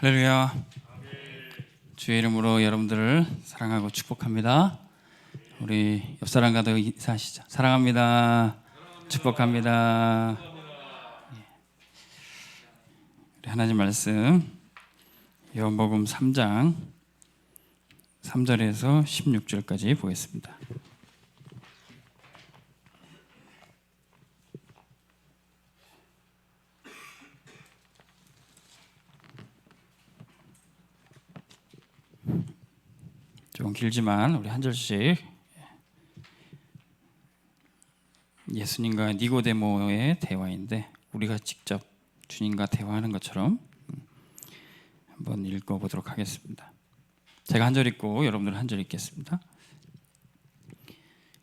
할렐루야. 주의 이름으로 여러분들을 사랑하고 축복합니다. 우리 옆 사람과도 인사하시죠. 사랑합니다. 축복합니다. 우리 하나님 말씀 요한복음 3장 3절에서 16절까지 보겠습니다. 좀 길지만 우리 한 절씩 예수님과 니고데모의 대화인데 우리가 직접 주님과 대화하는 것처럼 한번 읽어보도록 하겠습니다. 제가 한 절 읽고 여러분들 한 절 읽겠습니다.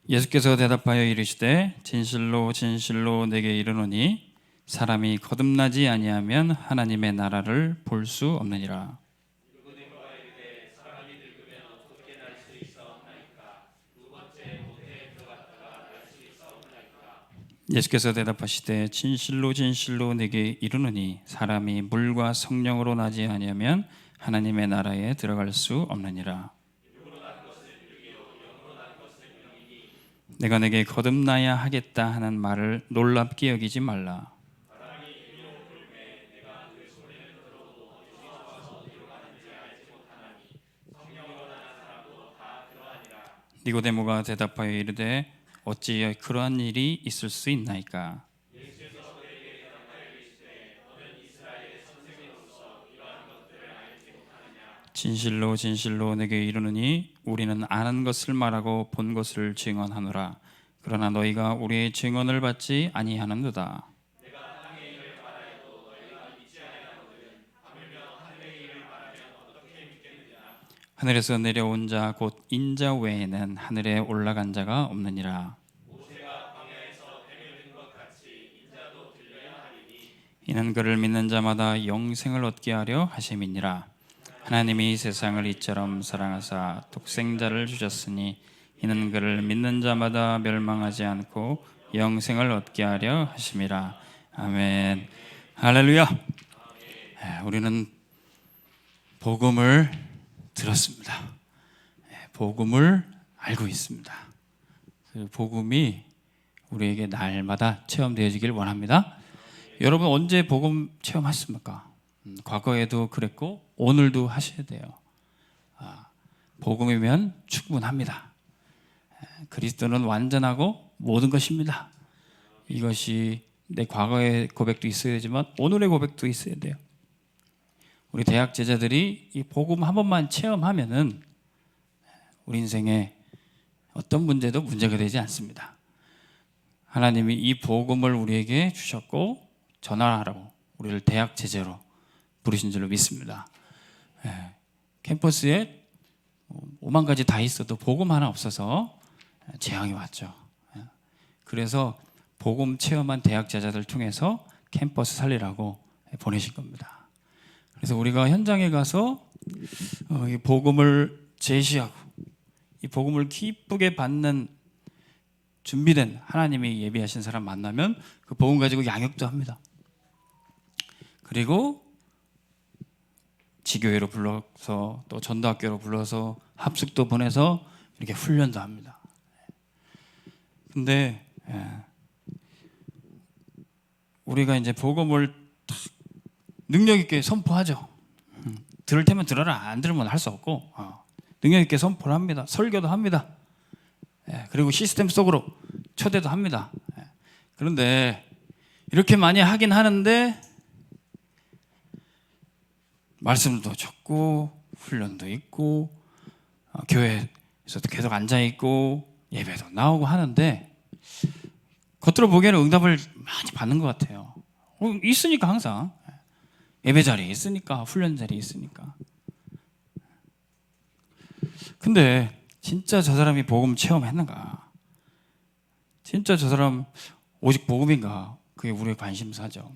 예수께서 대답하여 이르시되 진실로 진실로 내게 이르노니 사람이 거듭나지 아니하면 하나님의 나라를 볼 수 없느니라. 예수께서 대답하시되 진실로 진실로 내게 이르노니 사람이 물과 성령으로 나지 아니하면 하나님의 나라에 들어갈 수 없느니라. 내가 내게 거듭나야 하겠다 하는 말을 놀랍게 여기지 말라. 니고데모가 대답하여 이르되 어찌 그러한 일이 있을 수 있나이까? 진실로 진실로 내게 이르노니 우리는 아는 것을 말하고 본 것을 증언하노라. 그러나 너희가 우리의 증언을 받지 아니하는도다. 하늘에서 내려온 자 곧 인자 외에는 하늘에 올라간 자가 없느니라. 이는 그를 믿는 자마다 영생을 얻게 하려 하심이니라. 하나님이 세상을 이처럼 사랑하사 독생자를 주셨으니 이는 그를 믿는 자마다 멸망하지 않고 영생을 얻게 하려 하심이라. 아멘. 할렐루야. 우리는 복음을 들었습니다. 복음을 알고 있습니다. 그 복음이 우리에게 날마다 체험되어지길 원합니다. 여러분 언제 복음 체험하셨습니까? 과거에도 그랬고 오늘도 하셔야 돼요. 복음이면 충분합니다. 그리스도는 완전하고 모든 것입니다. 이것이 내 과거의 고백도 있어야 되지만 오늘의 고백도 있어야 돼요. 우리 대학 제자들이 이 복음 한 번만 체험하면은 우리 인생에 어떤 문제도 문제가 되지 않습니다. 하나님이 이 복음을 우리에게 주셨고 전하라고 우리를 대학 제자로 부르신 줄로 믿습니다. 캠퍼스에 5만 가지 다 있어도 복음 하나 없어서 재앙이 왔죠. 그래서 복음 체험한 대학 제자들 통해서 캠퍼스 살리라고 보내신 겁니다. 그래서 우리가 현장에 가서 이 복음을 제시하고 이 복음을 기쁘게 받는 준비된 하나님이 예비하신 사람 만나면 그 복음 가지고 양육도 합니다. 그리고 지교회로 불러서 또 전도학교로 불러서 합숙도 보내서 이렇게 훈련도 합니다. 근데 우리가 이제 복음을 능력 있게 선포하죠. 들을 테면 들어라, 안 들으면 할 수 없고 능력 있게 선포를 합니다. 설교도 합니다. 그리고 시스템 속으로 초대도 합니다. 그런데 이렇게 많이 하긴 하는데 말씀도 적고 훈련도 있고 교회에서도 계속 앉아있고 예배도 나오고 하는데 겉으로 보기에는 응답을 많이 받는 것 같아요. 있으니까 항상 예배 자리에 있으니까 훈련 자리에 있으니까. 근데 진짜 저 사람이 복음 체험했는가? 진짜 저 사람 오직 복음인가? 그게 우리의 관심사죠.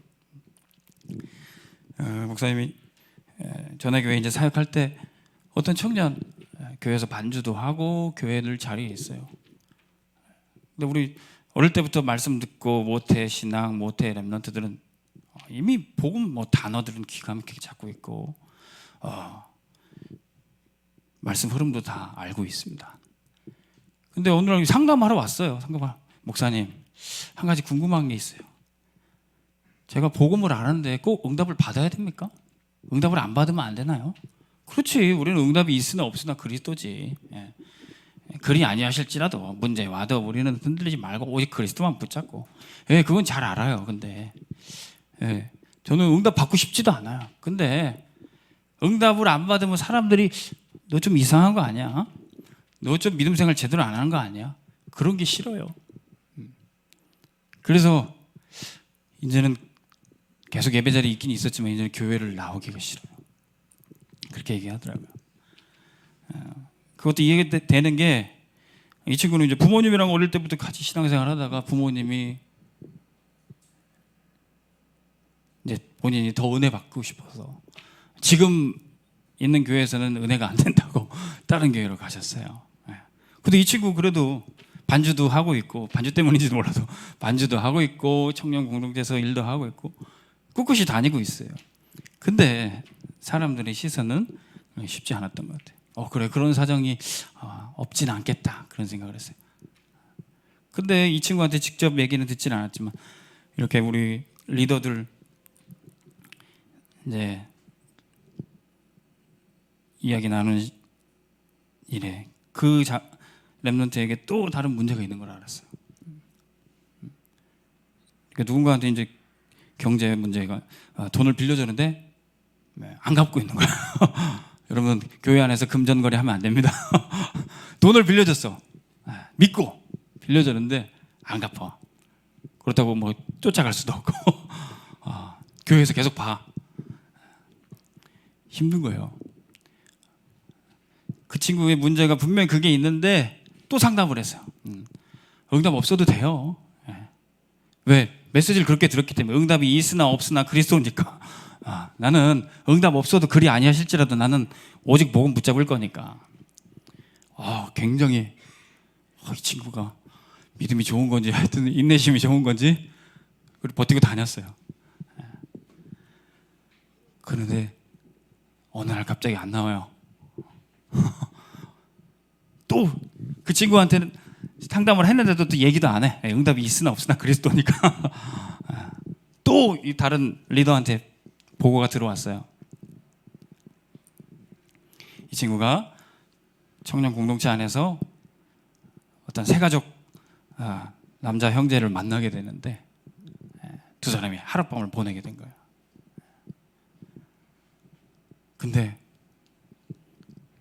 목사님이 전화교회 이제 사역할 때 어떤 청년 교회에서 반주도 하고 교회를 자리에 있어요. 근데 우리 어릴 때부터 말씀 듣고 모태 신앙, 모태 랩런트들은 이미 복음 단어들은 기가 막히게 잡고 있고 말씀 흐름도 다 알고 있습니다. 근데 오늘 상담하러 왔어요. 목사님, 한 가지 궁금한 게 있어요. 제가 복음을 아는데 꼭 응답을 받아야 됩니까? 응답을 안 받으면 안 되나요? 그렇지, 우리는 응답이 있으나 없으나 그리스도지. 예. 그리 아니하실지라도 문제 와도 우리는 흔들리지 말고 오직 그리스도만 붙잡고. 예, 그건 잘 알아요. 근데 예, 저는 응답 받고 싶지도 않아요. 근데 응답을 안 받으면 사람들이 너 좀 이상한 거 아니야? 너 좀 믿음 생활 제대로 안 하는 거 아니야? 그런 게 싫어요. 그래서 이제는 계속 예배 자리에 있긴 있었지만 이제는 교회를 나오기가 싫어요. 그렇게 얘기하더라고요. 그것도 이해가 되는 게, 이 친구는 이제 부모님이랑 어릴 때부터 같이 신앙생활 하다가 부모님이 이제 본인이 더 은혜 받고 싶어서 지금 있는 교회에서는 은혜가 안 된다고 다른 교회로 가셨어요. 근데 이 친구 그래도 반주도 하고 있고, 반주 때문인지도 몰라도 반주도 하고 있고 청년 공동체에서 일도 하고 있고 꿋꿋이 다니고 있어요. 근데 사람들의 시선은 쉽지 않았던 것 같아요. 그래, 그런 사정이 없진 않겠다, 그런 생각을 했어요. 근데 이 친구한테 직접 얘기는 듣지는 않았지만 이렇게 우리 리더들 이제 이야기 나누는 일에 그 렘넌트에게 또 다른 문제가 있는 걸 알았어요. 그러니까 누군가한테 이제 경제 문제가 돈을 빌려주는데 안 갚고 있는 거야. 여러분, 교회 안에서 금전거래 하면 안 됩니다. 돈을 빌려줬어. 믿고 빌려줬는데 안 갚아. 그렇다고 뭐 쫓아갈 수도 없고 교회에서 계속 봐. 힘든 거예요. 그 친구의 문제가 분명히 그게 있는데 또 상담을 했어요. 응답 없어도 돼요. 왜? 메시지를 그렇게 들었기 때문에. 응답이 있으나 없으나 그리스도니까. 나는 응답 없어도 그리 아니하실지라도 나는 오직 복음 붙잡을 거니까. 굉장히 이 친구가 믿음이 좋은 건지 하여튼 인내심이 좋은 건지 그리고 버티고 다녔어요. 그런데 어느 날 갑자기 안 나와요. 또 그 친구한테는 상담을 했는데도 또 얘기도 안 해. 응답이 있으나 없으나 그리스도니까. 또 이 다른 리더한테 보고가 들어왔어요. 이 친구가 청년 공동체 안에서 어떤 새가족 남자 형제를 만나게 되는데 두 사람이 하룻밤을 보내게 된 거예요. 근데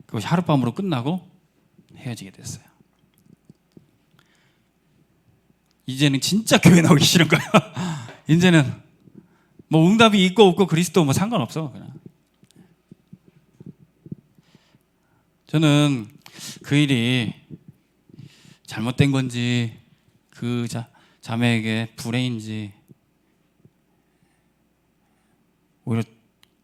그것이 하룻밤으로 끝나고 헤어지게 됐어요. 이제는 진짜 교회 나오기 싫은 거야. 이제는 뭐 응답이 있고 없고 그리스도 뭐 상관없어. 그냥. 저는 그 일이 잘못된 건지 그 자매에게 불행인지 오히려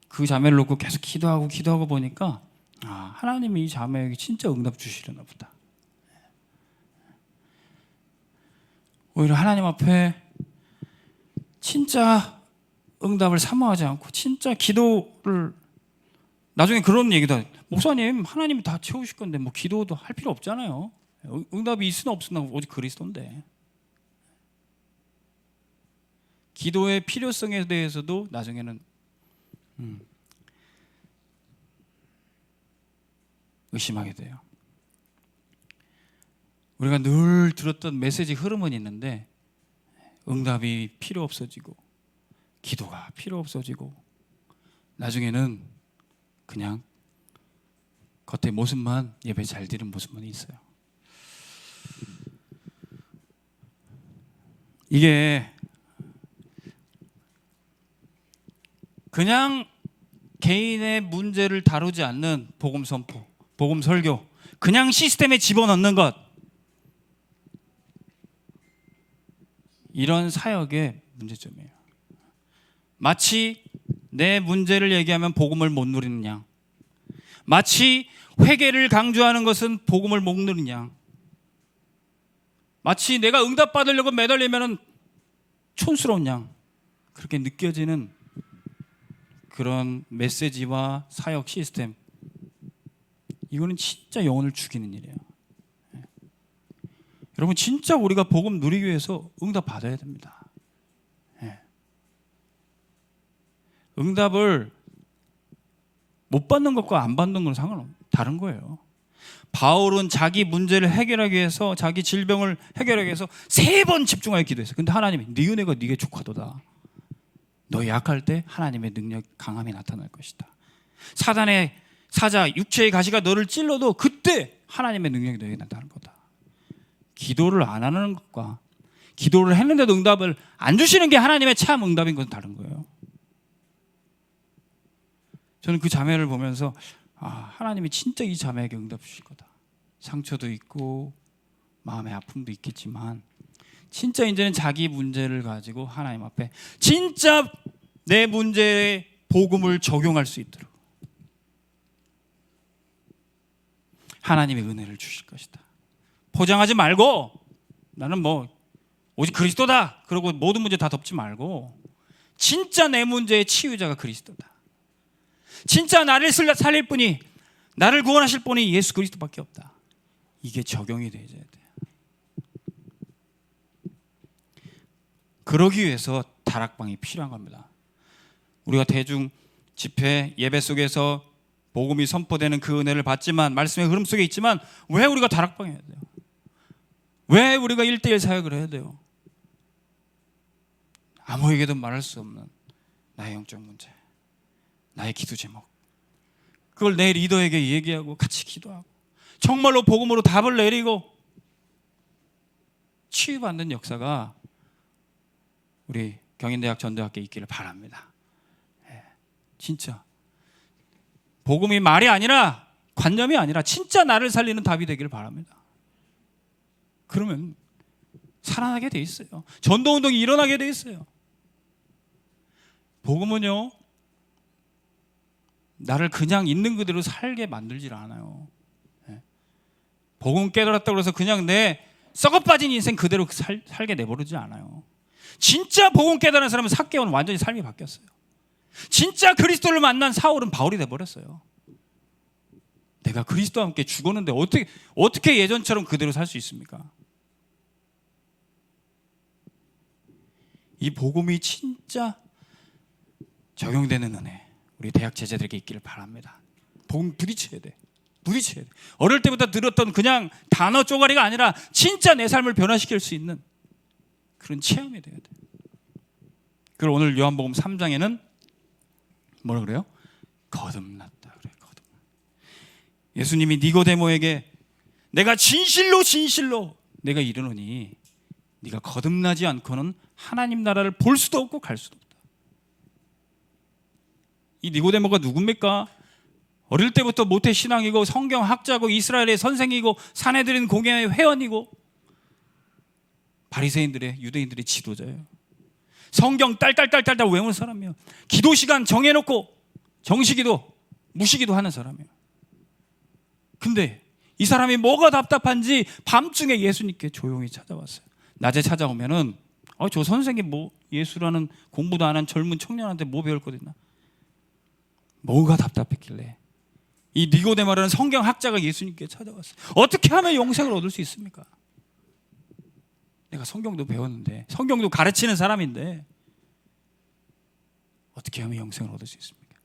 그 자매를 놓고 계속 기도하고 보니까 하나님이 이 자매에게 진짜 응답 주시려나 보다. 오히려 하나님 앞에 진짜 응답을 사모하지 않고 진짜 기도를, 나중에 그런 얘기도 해요. 목사님, 하나님이 다 채우실 건데 뭐 기도도 할 필요 없잖아요. 응답이 있으나 없으나 오직 그리스도인데. 기도의 필요성에 대해서도 나중에는 의심하게 돼요. 우리가 늘 들었던 메시지 흐름은 있는데 응답이 필요 없어지고 기도가 필요 없어지고 나중에는 그냥 겉에 모습만, 예배 잘 드리는 모습만 있어요. 이게 그냥 개인의 문제를 다루지 않는 복음 선포, 복음 설교, 그냥 시스템에 집어넣는 것, 이런 사역의 문제점이에요. 마치 내 문제를 얘기하면 복음을 못 누리는 양, 마치 회개를 강조하는 것은 복음을 못 누리는 양, 마치 내가 응답받으려고 매달리면 촌스러운 양, 그렇게 느껴지는 그런 메시지와 사역 시스템, 이거는 진짜 영혼을 죽이는 일이에요. 여러분, 진짜 우리가 복음 누리기 위해서 응답 받아야 됩니다. 응답을 못 받는 것과 안 받는 건 상관없어요. 다른 거예요. 바울은 자기 문제를 해결하기 위해서, 자기 질병을 해결하기 위해서 3번 집중하여 기도했어요. 근데 하나님이 네 은혜가 네게 족하도다. 너 약할 때 하나님의 능력 강함이 나타날 것이다. 사단의 사자 육체의 가시가 너를 찔러도 그때 하나님의 능력이 너에게 나타날 거다. 기도를 안 하는 것과 기도를 했는데도 응답을 안 주시는 게 하나님의 참 응답인 건 다른 거예요. 저는 그 자매를 보면서 하나님이 진짜 이 자매에게 응답 주실 거다. 상처도 있고 마음의 아픔도 있겠지만 진짜 이제는 자기 문제를 가지고 하나님 앞에 진짜 내 문제에 복음을 적용할 수 있도록 하나님의 은혜를 주실 것이다. 포장하지 말고 나는 오직 그리스도다 그러고 모든 문제 다 덮지 말고 진짜 내 문제의 치유자가 그리스도다. 진짜 나를 살릴 분이, 나를 구원하실 분이 예수 그리스도밖에 없다. 이게 적용이 돼야 돼요. 그러기 위해서 다락방이 필요한 겁니다. 우리가 대중 집회 예배 속에서 복음이 선포되는 그 은혜를 받지만, 말씀의 흐름 속에 있지만 왜 우리가 다락방 해야 돼요? 왜 우리가 1대1 사역을 해야 돼요? 아무에게도 말할 수 없는 나의 영적 문제, 나의 기도 제목, 그걸 내 리더에게 얘기하고 같이 기도하고 정말로 복음으로 답을 내리고 치유받는 역사가 우리 경인대학 전도학교에 있기를 바랍니다. 진짜 복음이 말이 아니라, 관념이 아니라 진짜 나를 살리는 답이 되기를 바랍니다. 그러면 살아나게 돼 있어요. 전도운동이 일어나게 돼 있어요. 복음은요, 나를 그냥 있는 그대로 살게 만들질 않아요. 복음 깨달았다고 해서 그냥 내 썩어빠진 인생 그대로 살게 내버리지 않아요. 진짜 복음 깨달은 사람은 삭개오는 완전히 삶이 바뀌었어요. 진짜 그리스도를 만난 사울은 바울이 돼버렸어요. 내가 그리스도와 함께 죽었는데 어떻게 예전처럼 그대로 살 수 있습니까? 이 복음이 진짜 적용되는 은혜 우리 대학 제자들에게 있기를 바랍니다. 복음 부딪혀야 돼. 부딪혀야 돼. 어릴 때부터 들었던 그냥 단어 쪼가리가 아니라 진짜 내 삶을 변화시킬 수 있는 그런 체험이 돼야 돼. 그리고 오늘 요한복음 3장에는 뭐라 그래요? 거듭났다 그래. 예수님이 니고데모에게 내가 진실로 내가 이르노니 네가 거듭나지 않고는 하나님 나라를 볼 수도 없고 갈 수도 없다. 이 니고데모가 누굽니까? 어릴 때부터 모태 신앙이고 성경 학자고 이스라엘의 선생이고 산헤드린 공회의 회원이고 바리새인들의, 유대인들의 지도자예요. 성경 딸딸 외우는 사람이에요. 기도 시간 정해놓고 정시기도 무시기도 하는 사람이에요. 근데 이 사람이 뭐가 답답한지 밤중에 예수님께 조용히 찾아왔어요. 낮에 찾아오면은 저 선생님 예수라는 공부도 안 한 젊은 청년한테 뭐 배울 거 있나? 뭐가 답답했길래 이 니고데모라는 성경학자가 예수님께 찾아왔어요. 어떻게 하면 영생을 얻을 수 있습니까? 내가 성경도 배웠는데, 성경도 가르치는 사람인데 어떻게 하면 영생을 얻을 수 있습니까?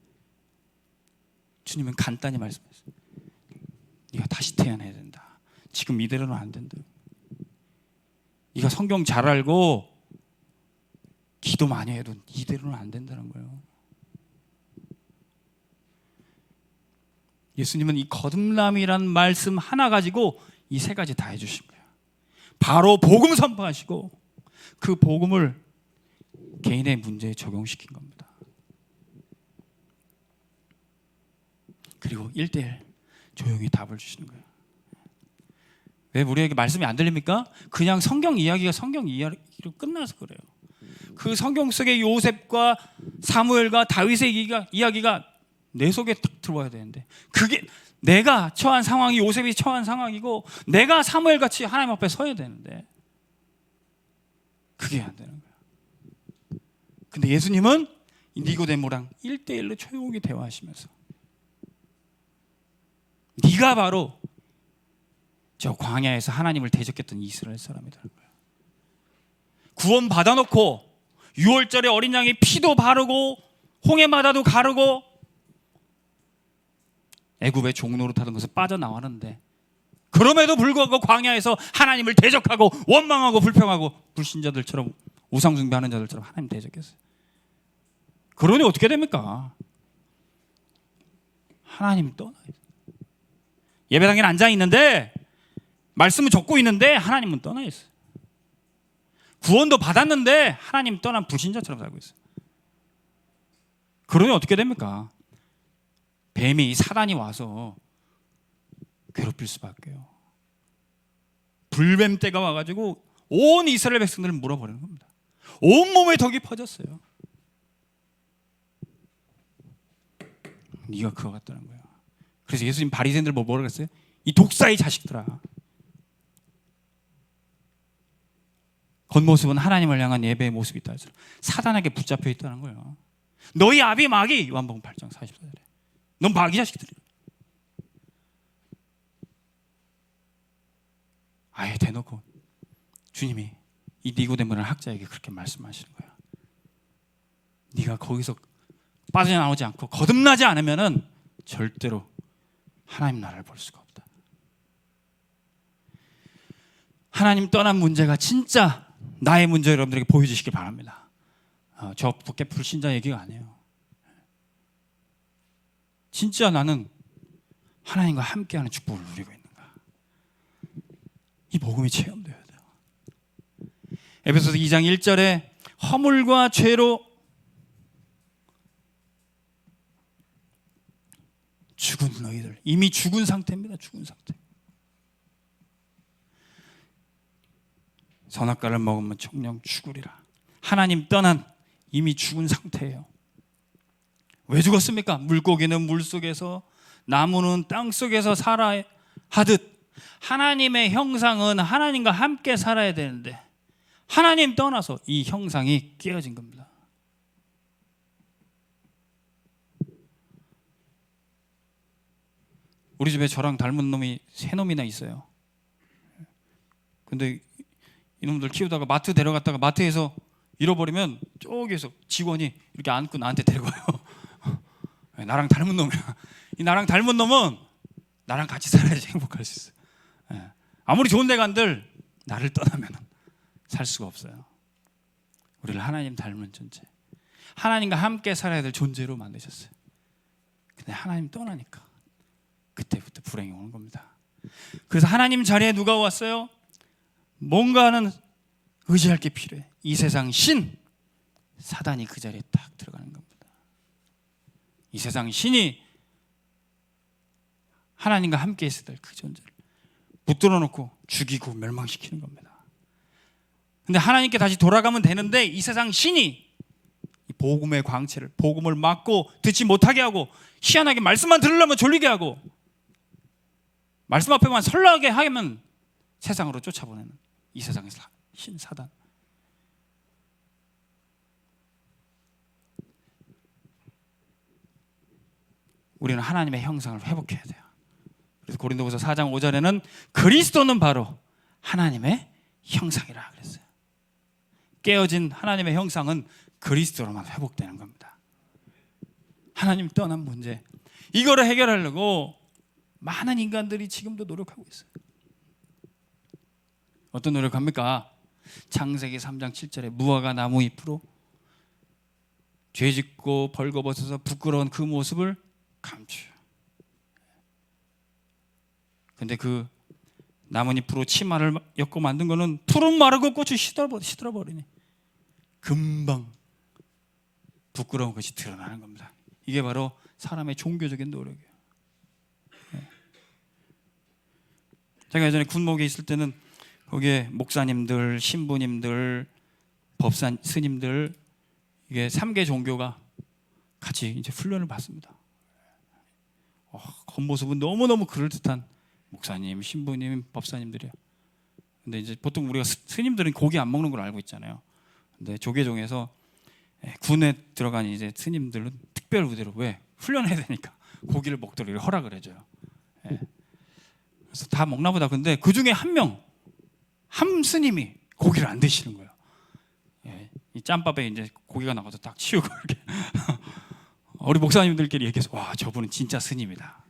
주님은 간단히 말씀하셨어요. 네가 다시 태어나야 된다. 지금 이대로는 안 된다. 네가 성경 잘 알고 기도 많이 해도 이대로는 안 된다는 거예요. 예수님은 이 거듭남이란 말씀 하나 가지고 이 3가지 다 해주신 거예요. 바로 복음 선포하시고 그 복음을 개인의 문제에 적용시킨 겁니다. 그리고 1대1 조용히 답을 주시는 거예요. 왜 우리에게 말씀이 안 들립니까? 그냥 성경 이야기가 성경 이야기로 끝나서 그래요. 그 성경 속의 요셉과 사무엘과 다윗의 이야기가 내 속에 딱 들어와야 되는데, 그게 내가 처한 상황이 요셉이 처한 상황이고 내가 사무엘같이 하나님 앞에 서야 되는데 그게 안 되는 거예요. 근데 예수님은 니고데모랑 1대1로 조용히 대화하시면서 네가 바로 저 광야에서 하나님을 대적했던 이스라엘 사람이라는 거예요. 구원 받아놓고 6월절에 어린 양의 피도 바르고 홍해마다도 가르고 애굽의 종노릇하던 것을 빠져나왔는데 그럼에도 불구하고 광야에서 하나님을 대적하고 원망하고 불평하고 불신자들처럼 우상숭배하는 자들처럼 하나님 대적했어요. 그러니 어떻게 됩니까? 하나님이 떠나요. 예배당에 앉아 있는데 말씀을 적고 있는데 하나님은 떠나 있어요. 구원도 받았는데 하나님 떠난 불신자처럼 살고 있어요. 그러니 어떻게 됩니까? 뱀이 사단이 와서 괴롭힐 수밖에요. 불뱀떼가 와가지고 온 이스라엘 백성들을 물어버리는 겁니다. 온 몸에 덕이 퍼졌어요. 네가 그거 같다는 거야. 그래서 예수님 바리새인들 뭐라고 했어요? 이 독사의 자식들아. 겉모습은 하나님을 향한 예배의 모습이 있다. 사단에게 붙잡혀 있다는 거예요. 너희 아비 마귀, 요한복음 8장 44절에 넌 마귀 자식들이야. 아예 대놓고 주님이 이 니고데모라는 학자에게 그렇게 말씀하시는 거야. 네가 거기서 빠져나오지 않고 거듭나지 않으면은 절대로 하나님 나라를 볼 수가 없다. 하나님 떠난 문제가 진짜 나의 문제 여러분들에게 보여주시기 바랍니다. 저 밖에 불신자 얘기가 아니에요. 진짜 나는 하나님과 함께하는 축복을 누리고 있는가? 이 복음이 체험되어야 돼요. 에베소서 2장 1절에 허물과 죄로 죽은 너희들, 이미 죽은 상태입니다. 죽은 상태. 선악과를 먹으면 정령 죽으리라. 하나님 떠난 이미 죽은 상태예요. 왜 죽었습니까? 물고기는 물속에서, 나무는 땅속에서 살아야 하듯 하나님의 형상은 하나님과 함께 살아야 되는데 하나님 떠나서 이 형상이 깨어진 겁니다. 우리 집에 저랑 닮은 놈이 3놈이나 있어요. 근데 이놈들 키우다가 마트 데려갔다가 마트에서 잃어버리면 저기에서 직원이 이렇게 안고 나한테 데려가요. 나랑 닮은 놈이야. 이 나랑 닮은 놈은 나랑 같이 살아야지 행복할 수 있어요. 아무리 좋은 데 간들 나를 떠나면 살 수가 없어요. 우리를 하나님 닮은 존재, 하나님과 함께 살아야 될 존재로 만드셨어요. 근데 하나님 떠나니까 그때부터 불행이 오는 겁니다. 그래서 하나님 자리에 누가 왔어요? 뭔가는 의지할 게 필요해. 이 세상 신, 사단이 그 자리에 딱 들어가는 겁니다. 이 세상 신이 하나님과 함께 있어야 될 그 존재를 붙들어 놓고 죽이고 멸망시키는 겁니다. 근데 하나님께 다시 돌아가면 되는데 이 세상 신이 이 복음의 광채를, 복음을 막고 듣지 못하게 하고 희한하게 말씀만 들으려면 졸리게 하고 말씀 앞에만 설라하게 하면 세상으로 쫓아보내는 이 세상의 신, 사단. 우리는 하나님의 형상을 회복해야 돼요. 그래서 고린도후서 4장 5절에는 그리스도는 바로 하나님의 형상이라 그랬어요. 깨어진 하나님의 형상은 그리스도로만 회복되는 겁니다. 하나님 떠난 문제, 이거를 해결하려고 많은 인간들이 지금도 노력하고 있어요. 어떤 노력합니까? 창세기 3장 7절에 무화과 나무 잎으로 죄짓고 벌거벗어서 부끄러운 그 모습을 감추어요. 근데 그 나뭇잎으로 치마를 엮고 만든 거는 풀은 마르고 꽃이 시들어버리니 금방 부끄러운 것이 드러나는 겁니다. 이게 바로 사람의 종교적인 노력이에요. 제가 예전에 군목에 있을 때는 거기에 목사님들, 신부님들, 법사 스님들, 이게 3개 종교가 같이 이제 훈련을 받습니다. 겉모습은 너무너무 그럴듯한 목사님, 신부님, 법사님들이에요. 근데 이제 보통 우리가 스님들은 고기 안 먹는 걸 알고 있잖아요. 근데 조계종에서 군에 들어간 이제 스님들은 특별 부대로 왜 훈련해야 되니까 고기를 먹도록 허락을 해줘요. 그래서 다 먹나 보다. 근데 그 중에 한 스님이 고기를 안 드시는 거예요. 이 짬밥에 이제 고기가 나가서 딱 치우고 이렇게 우리 목사님들끼리 얘기해서 와, 저분은 진짜 스님이다.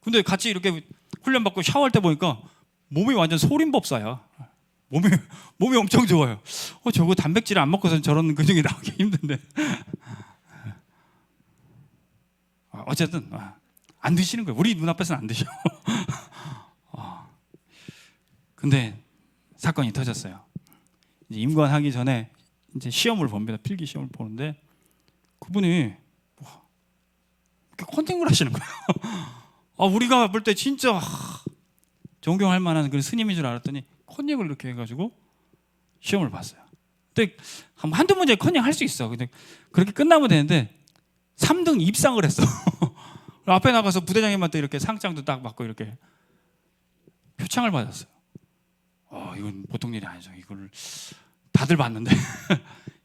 근데 같이 이렇게 훈련 받고 샤워할 때 보니까 몸이 완전 소림법사야. 몸이 엄청 좋아요. 저거 단백질 안 먹고서 저런 근육이 나오기 힘든데. 어쨌든 안 드시는 거예요. 우리 눈앞에서는 안 드셔. 근데 사건이 터졌어요. 이제 임관하기 전에 이제 시험을 봅니다. 필기 시험을 보는데 그분이 이렇게 컨닝을 하시는 거예요. 우리가 볼 때 진짜 존경할 만한 그런 스님인 줄 알았더니 컨닝을 이렇게 해가지고 시험을 봤어요. 근데 한두 문제 컨닝 할 수 있어. 근데 그렇게 끝나면 되는데 3등 입상을 했어. 앞에 나가서 부대장님한테 이렇게 상장도 딱 받고 이렇게 표창을 받았어요. 이건 보통 일이 아니죠. 이걸 다들 봤는데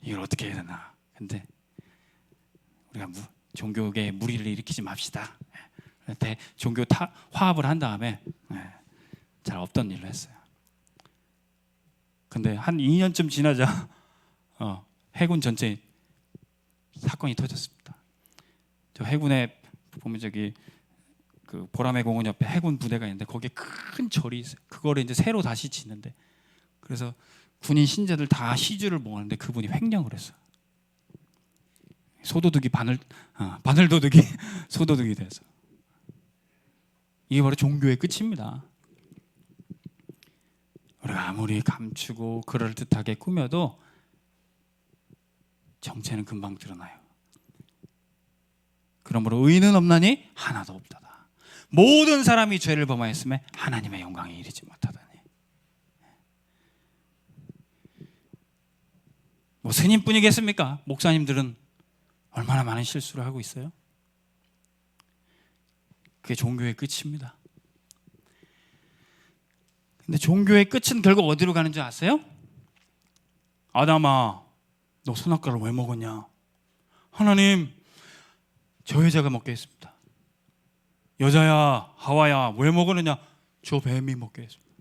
이걸 어떻게 해야 되나. 근데 우리가 종교계에 무리를 일으키지 맙시다. 종교 화합을 한 다음에 잘 없던 일로 했어요. 근데 한 2년쯤 지나자 해군 전체에 사건이 터졌습니다. 저 해군에 보면 저기 그 보라매 공원 옆에 해군 부대가 있는데 거기에 큰 절이 있어요. 그거를 이제 새로 다시 짓는데 그래서 군인 신자들 다 시주를 모았는데 그분이 횡령을 했어요. 소도둑이 바늘도둑이 소도둑이 돼서. 이게 바로 종교의 끝입니다. 우리가 아무리 감추고 그럴듯하게 꾸며도 정체는 금방 드러나요. 그러므로 의인은 없나니 하나도 없다다. 모든 사람이 죄를 범하였음에 하나님의 영광에 이르지 못하다니. 스님뿐이겠습니까? 목사님들은 얼마나 많은 실수를 하고 있어요? 그게 종교의 끝입니다. 근데 종교의 끝은 결국 어디로 가는 줄 아세요? 아담아, 너 선악과를 왜 먹었냐? 하나님, 저 여자가 먹게 했습니다. 여자야, 하와야, 왜 먹었느냐? 저 뱀이 먹게 했습니다.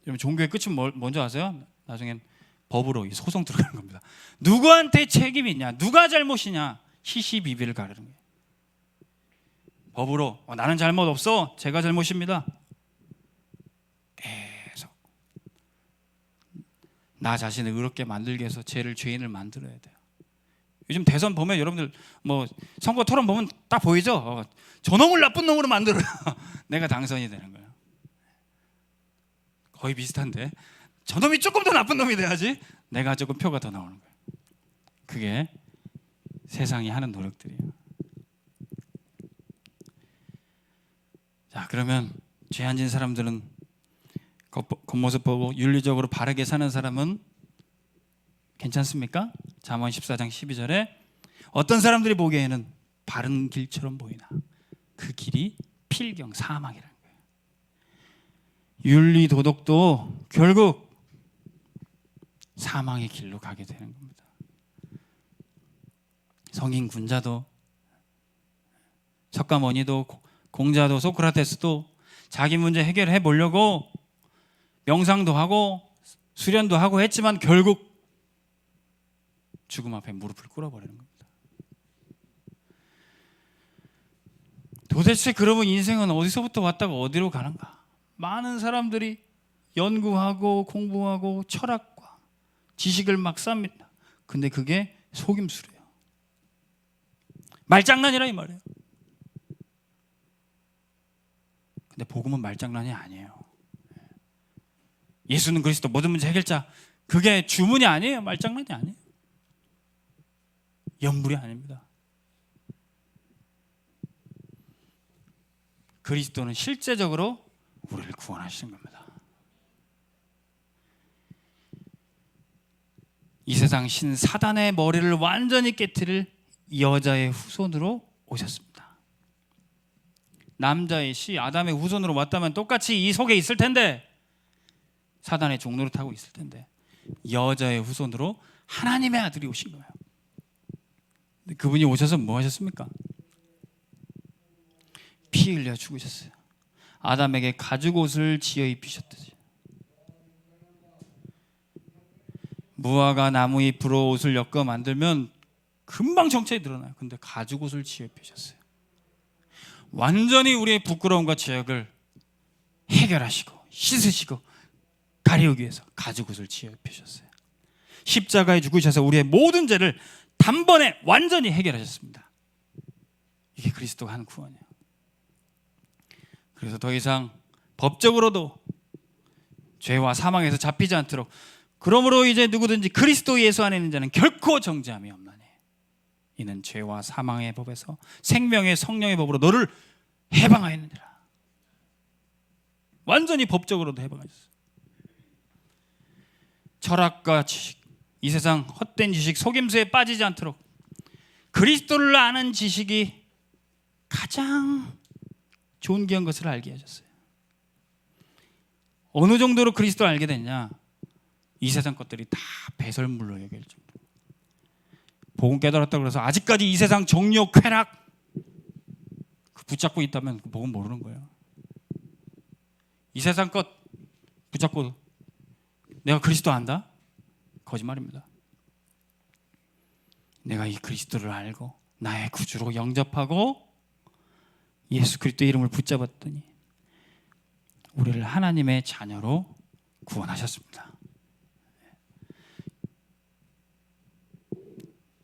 여러분, 종교의 끝은 뭔지 아세요? 나중엔 법으로 소송 들어가는 겁니다. 누구한테 책임이 있냐? 누가 잘못이냐? 시시비비를 가르는 거예요. 법으로 나는 잘못 없어. 제가 잘못입니다. 계속 나 자신을 의롭게 만들기 위해서 죄인을 만들어야 돼요. 요즘 대선 보면 여러분들 선거 토론 보면 딱 보이죠? 저놈을 나쁜 놈으로 만들어야 내가 당선이 되는 거예요. 거의 비슷한데 저놈이 조금 더 나쁜 놈이 돼야지 내가 조금 표가 더 나오는 거예요. 그게 세상이 하는 노력들이에요. 자, 그러면 죄 안 진 사람들은 겉모습 보고 윤리적으로 바르게 사는 사람은 괜찮습니까? 잠언 14장 12절에 어떤 사람들이 보기에는 바른 길처럼 보이나 그 길이 필경 사망이라는 거예요. 윤리 도덕도 결국 사망의 길로 가게 되는 겁니다. 성인 군자도 석가모니도 공자도 소크라테스도 자기 문제 해결해 보려고 명상도 하고 수련도 하고 했지만 결국 죽음 앞에 무릎을 꿇어버리는 겁니다. 도대체 그러면 인생은 어디서부터 왔다가 어디로 가는가? 많은 사람들이 연구하고 공부하고 철학과 지식을 막 쌉니다. 근데 그게 속임수래요. 말장난이라 이 말이에요. 근데 복음은 말장난이 아니에요. 예수는 그리스도 모든 문제 해결자, 그게 주문이 아니에요. 말장난이 아니에요. 연불이 아닙니다. 그리스도는 실제적으로 우리를 구원하시는 겁니다. 이 세상 신 사단의 머리를 완전히 깨트릴 여자의 후손으로 오셨습니다. 남자의 씨 아담의 후손으로 왔다면 똑같이 이 속에 있을 텐데 사단의 종로를 타고 있을 텐데 여자의 후손으로 하나님의 아들이 오신 거예요. 근데 그분이 오셔서 뭐 하셨습니까? 피 흘려 죽으셨어요. 아담에게 가죽옷을 지어 입히셨듯이. 무화과 나무 잎으로 옷을 엮어 만들면 금방 정체에 드러나요. 근데 가죽옷을 지어 입히셨어요. 완전히 우리의 부끄러움과 죄악을 해결하시고 씻으시고 가리우기 위해서 가죽옷을 지어 입히셨어요. 십자가에 죽으셔서 우리의 모든 죄를 단번에 완전히 해결하셨습니다. 이게 그리스도가 하는 구원이에요. 그래서 더 이상 법적으로도 죄와 사망에서 잡히지 않도록, 그러므로 이제 누구든지 그리스도 예수 안에 있는 자는 결코 정죄함이 없나니 이는 죄와 사망의 법에서 생명의 성령의 법으로 너를 해방하였느니라. 완전히 법적으로도 해방하셨어요. 철학과 지식, 이 세상 헛된 지식, 속임수에 빠지지 않도록 그리스도를 아는 지식이 가장 존귀한 것을 알게 하셨어요. 어느 정도로 그리스도를 알게 됐냐? 이 세상 것들이 다 배설물로 여길 정도. 복음 깨달았다고 해서 아직까지 이 세상 정욕, 쾌락 붙잡고 있다면 그 복음 모르는 거예요. 이 세상 것 붙잡고 내가 그리스도 안다? 거짓말입니다. 내가 이 그리스도를 알고 나의 구주로 영접하고 예수 그리스도의 이름을 붙잡았더니 우리를 하나님의 자녀로 구원하셨습니다.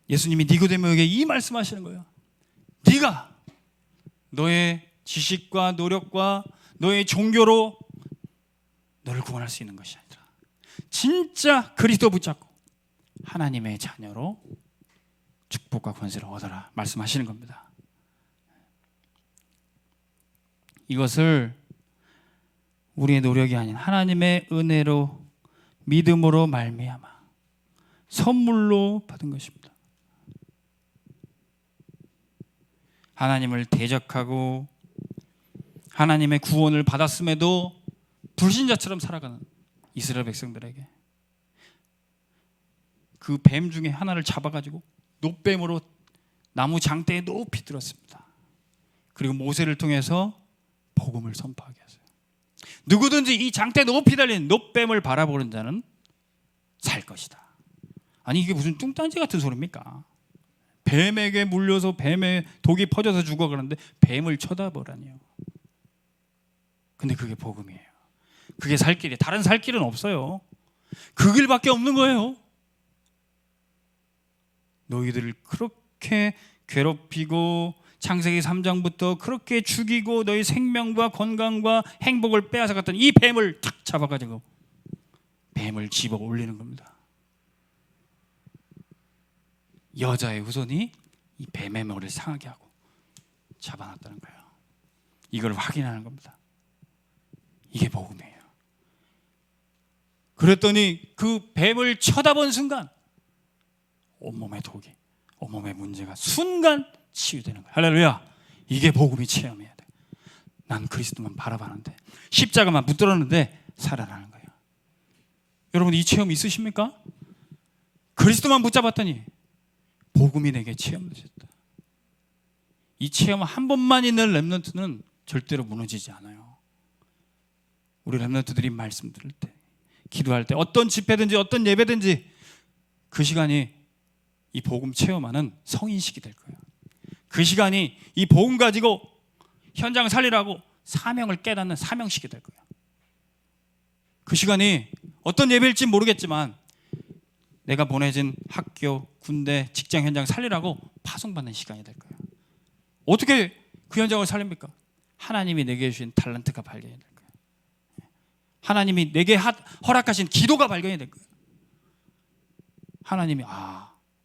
예수님이 니고데모에게 이 말씀하시는 거예요. 네가 너의 지식과 노력과 너의 종교로 너를 구원할 수 있는 것이 아니라 진짜 그리스도 붙잡고 하나님의 자녀로 축복과 권세를 얻어라 말씀하시는 겁니다. 이것을 우리의 노력이 아닌 하나님의 은혜로 믿음으로 말미암아 선물로 받은 것입니다. 하나님을 대적하고 하나님의 구원을 받았음에도 불신자처럼 살아가는 이스라엘 백성들에게 그 뱀 중에 하나를 잡아가지고 놋뱀으로 나무 장대에 높이 들었습니다. 그리고 모세를 통해서 복음을 선포하게 하세요. 누구든지 이 장대 높이 달린 놋뱀을 바라보는 자는 살 것이다. 아니 이게 무슨 뚱딴지 같은 소리입니까? 뱀에게 물려서 뱀에 독이 퍼져서 죽어가는데 뱀을 쳐다보라니요. 근데 그게 복음이에요. 그게 살 길이에요. 다른 살 길은 없어요. 그 길밖에 없는 거예요. 너희들을 그렇게 괴롭히고 창세기 3장부터 그렇게 죽이고 너희 생명과 건강과 행복을 빼앗아갔던 이 뱀을 탁 잡아가지고 뱀을 집어 올리는 겁니다. 여자의 후손이 이 뱀의 머리를 상하게 하고 잡아놨다는 거예요. 이걸 확인하는 겁니다. 이게 복음이에요. 그랬더니 그 뱀을 쳐다본 순간 온몸의 독이, 온몸의 문제가 순간 치유되는 거예요. 할렐루야. 이게 복음이 체험해야 돼. 난 그리스도만 바라봤는데 십자가만 붙들었는데 살아나는 거예요. 여러분 이 체험 있으십니까? 그리스도만 붙잡았더니 복음이 내게 체험되셨다. 이 체험 한 번만 있는 렘넌트는 절대로 무너지지 않아요. 우리 렘넌트들이 말씀 들을 때, 기도할 때, 어떤 집회든지 어떤 예배든지 그 시간이 이 복음 체험하는 성인식이 될 거예요. 그 시간이 이 복음 가지고 현장을 살리라고 사명을 깨닫는 사명식이 될 거예요. 그 시간이 어떤 예배일지 모르겠지만 내가 보내진 학교, 군대, 직장 현장 살리라고 파송받는 시간이 될 거예요. 어떻게 그 현장을 살립니까? 하나님이 내게 주신 탤런트가 발견이 될 거예요. 하나님이 내게 허락하신 기도가 발견이 될 거예요. 하나님이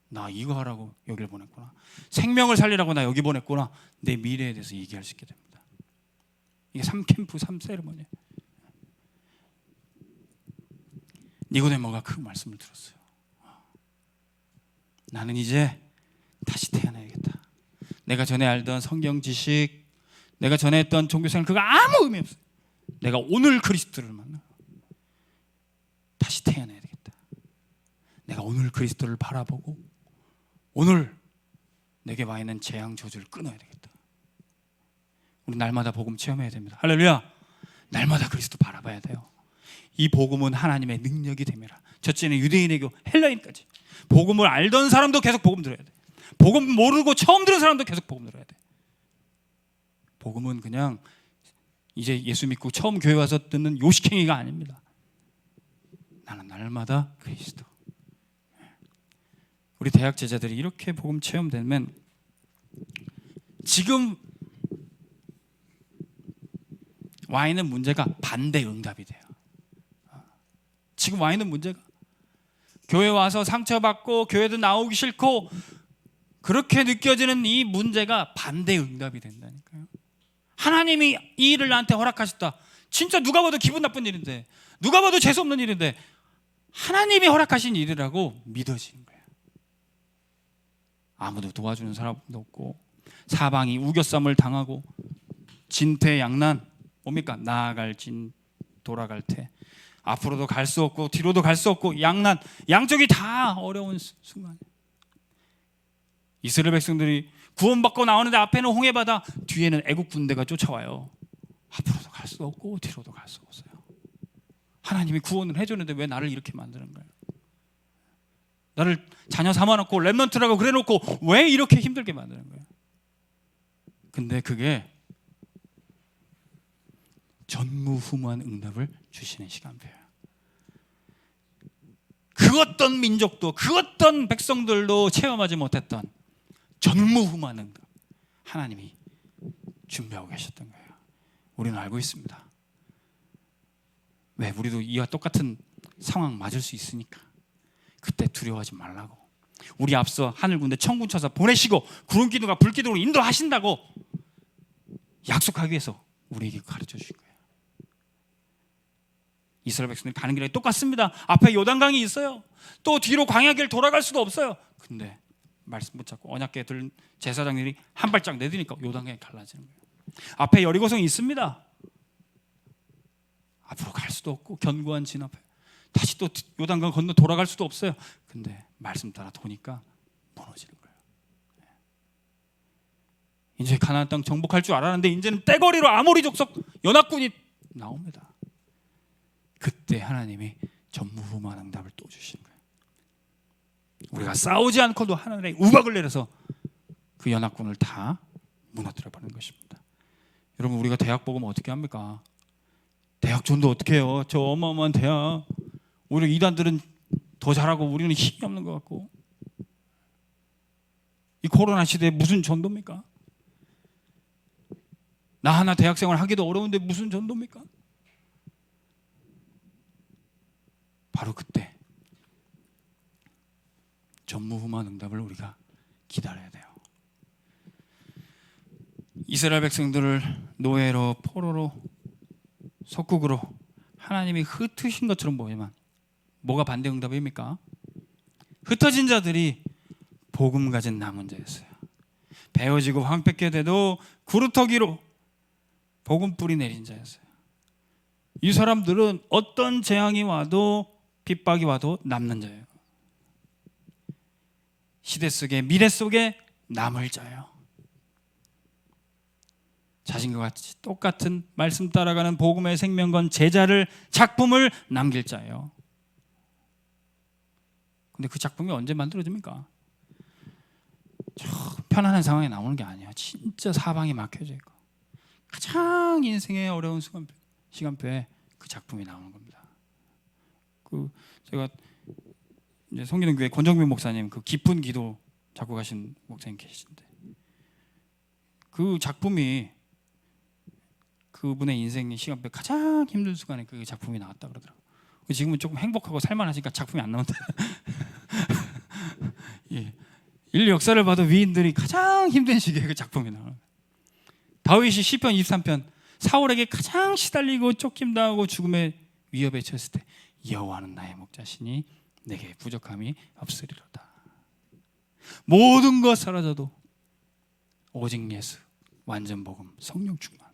나 이거 하라고 여기를 보냈구나. 생명을 살리라고 나 여기 보냈구나. 내 미래에 대해서 얘기할 수 있게 됩니다. 이게 3캠프 3세레모니예요. 니고데모가 그 말씀을 들었어요. 나는 이제 다시 태어나야겠다. 내가 전에 알던 성경 지식, 내가 전에 했던 종교생활 그거 아무 의미 없어요. 내가 오늘 그리스도를 만나. 다시 태어나야 되겠다. 내가 오늘 그리스도를 바라보고 오늘 내게 와 있는 재앙 저주를 끊어야 되겠다. 우리 날마다 복음 체험해야 됩니다. 할렐루야. 날마다 그리스도 바라봐야 돼요. 이 복음은 하나님의 능력이 됨이라. 첫째는 유대인에게 헬라인까지. 복음을 알던 사람도 계속 복음 들어야 돼. 복음 모르고 처음 들은 사람도 계속 복음 들어야 돼. 복음은 그냥 이제 예수 믿고 처음 교회 와서 듣는 요식행위가 아닙니다. 나는 날마다 그리스도. 우리 대학 제자들이 이렇게 복음 체험되면 지금 와 있는 문제가 반대 응답이 돼요. 지금 와 있는 문제가 교회 와서 상처받고 교회도 나오기 싫고 그렇게 느껴지는 이 문제가 반대 응답이 된다니까요. 하나님이 이 일을 나한테 허락하셨다. 진짜 누가 봐도 기분 나쁜 일인데, 누가 봐도 재수없는 일인데 하나님이 허락하신 일이라고 믿어지는 거예요. 아무도 도와주는 사람도 없고 사방이 우겨쌈을 당하고 진퇴양난. 뭡니까? 나아갈 진 돌아갈 테. 앞으로도 갈 수 없고 뒤로도 갈 수 없고 양난. 양쪽이 다 어려운 순간. 이스라엘 백성들이 구원받고 나오는데 앞에는 홍해바다, 뒤에는 애국 군대가 쫓아와요. 앞으로도 갈 수 없고 뒤로도 갈 수 없어요. 하나님이 구원을 해주는데 왜 나를 이렇게 만드는 거예요? 나를 자녀 삼아놓고 렘넌트라고 그래놓고 왜 이렇게 힘들게 만드는 거예요? 근데 그게 전무후무한 응답을 주시는 시간표예요. 그 어떤 민족도 그 어떤 백성들도 체험하지 못했던 전무후무한 응답, 하나님이 준비하고 계셨던 거예요. 우리는 알고 있습니다. 왜? 우리도 이와 똑같은 상황 맞을 수 있으니까. 그때 두려워하지 말라고. 우리 앞서 하늘 군대 천군 천사 보내시고 구름 기둥과 불 기둥으로 인도하신다고 약속하기 위해서 우리에게 가르쳐 주신 거예요. 이스라엘 백성들이 가는 길에 똑같습니다. 앞에 요단강이 있어요. 또 뒤로 광야길 돌아갈 수도 없어요. 근데 말씀 붙잡고 언약궤 들 제사장들이 한 발짝 내디니까 요단강이 갈라지는 거예요. 앞에 여리고성이 있습니다. 앞으로 갈 수도 없고 견고한 진 앞에 다시 또 요단강 건너 돌아갈 수도 없어요. 근데 말씀 따라 도니까 무너지는 거예요. 이제 가나안 땅 정복할 줄 알았는데 이제는 떼거리로 아모리 족속 연합군이 나옵니다. 그때 하나님이 전무후무한 응답을 또 주시는 거예요. 우리가 싸우지 않고도 하늘에 우박을 내려서 그 연합군을 다 무너뜨려 버리는 것입니다. 여러분, 우리가 대학 복음 어떻게 합니까? 대학 전도 어떻게 해요? 저 어마어마한 대학. 오히려 이단들은 더 잘하고 우리는 힘이 없는 것 같고. 이 코로나 시대에 무슨 전도입니까? 나 하나 대학생활 하기도 어려운데 무슨 전도입니까? 바로 그때 전무후무한 응답을 우리가 기다려야 돼요. 이스라엘 백성들을 노예로 포로로 속국으로 하나님이 흩으신 것처럼 보이지만 뭐가 반대 응답입니까? 흩어진 자들이 복음 가진 남은 자였어요. 베어지고 황폐케 돼도 구루터기로 복음 뿌리 내린 자였어요. 이 사람들은 어떤 재앙이 와도 핍박이 와도 남는 자예요. 시대 속에 미래 속에 남을 자예요. 자신과 같이 똑같은 말씀 따라가는 복음의 생명건 제자를 작품을 남길 자예요. 근데 그 작품이 언제 만들어집니까? 저 편안한 상황에 나오는 게 아니에요. 진짜 사방이 막혀져 있고 가장 인생의 어려운 시간표에 그 작품이 나오는 겁니다. 제가 이제 성기동 교회 권정민 목사님 그 깊은 기도 작곡하신 목사님 계신데 그 작품이 그분의 인생의 시간표에 가장 힘든 순간에 그 작품이 나왔다 그러더라고요. 지금은 조금 행복하고 살만하시니까 작품이 안 나온다. 예. 인류 역사를 봐도 위인들이 가장 힘든 시기에 그 작품이 나와요. 다윗이 시편 23편 사울에게 가장 시달리고 쫓김당하고 죽음의 위협에 처했을 때 여호와는 나의 목자시니 내게 부족함이 없으리로다. 모든 것 사라져도 오직 예수, 완전 복음, 성령 충만,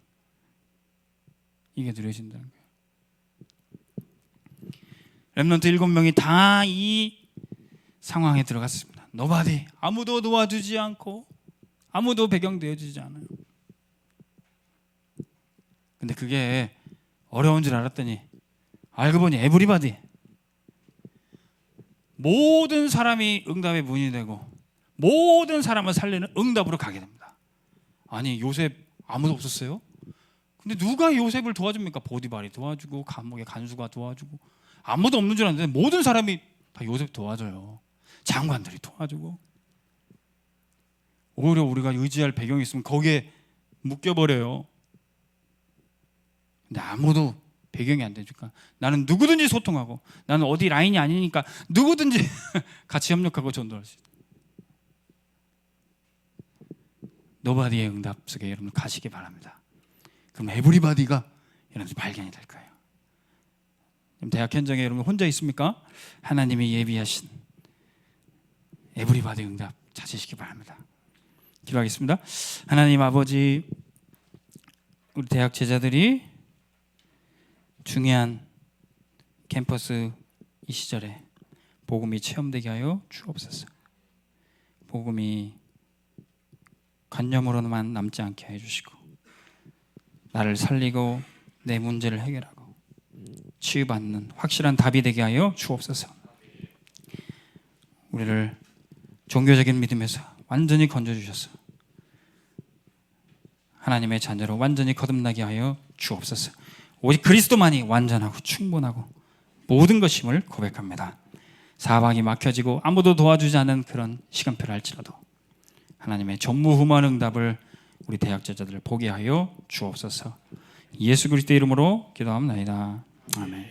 이게 누려진다는 거예요. 렘넌트 7명이 다 이 상황에 들어갔습니다. Nobody, 아무도 도와주지 않고 아무도 배경되어주지 않아요. 근데 그게 어려운 줄 알았더니 알고 보니 에브리바디, 모든 사람이 응답의 문이 되고 모든 사람을 살리는 응답으로 가게 됩니다. 아니, 요셉 아무도 없었어요? 근데 누가 요셉을 도와줍니까? 보디발이 도와주고 감옥의 간수가 도와주고, 아무도 없는 줄 알았는데 모든 사람이 다 요셉 도와줘요. 장관들이 도와주고. 오히려 우리가 의지할 배경이 있으면 거기에 묶여버려요. 근데 아무도 배경이 안 되니까 나는 누구든지 소통하고, 나는 어디 라인이 아니니까 누구든지 같이 협력하고 전도할 수 있다. 노바디의 응답 속에 여러분 가시기 바랍니다. 그럼 에브리바디가 여러분 발견이 될 거예요. 대학 현장에 여러분 혼자 있습니까? 하나님이 예비하신 에브리바디 응답 찾으시기 바랍니다. 기도하겠습니다. 하나님 아버지, 우리 대학 제자들이 중요한 캠퍼스 이 시절에 복음이 체험되게 하여 주옵소서. 복음이 관념으로만 남지 않게 해주시고, 나를 살리고 내 문제를 해결하고 치유받는 확실한 답이 되게 하여 주옵소서. 우리를 종교적인 믿음에서 완전히 건져주셔서 하나님의 자녀로 완전히 거듭나게 하여 주옵소서. 오직 그리스도만이 완전하고 충분하고 모든 것임을 고백합니다. 사방이 막혀지고 아무도 도와주지 않은 그런 시간표를 할지라도 하나님의 전무후무한 응답을 우리 대학 제자들을 보게 하여 주옵소서. 예수 그리스도의 이름으로 기도합니다. 아멘.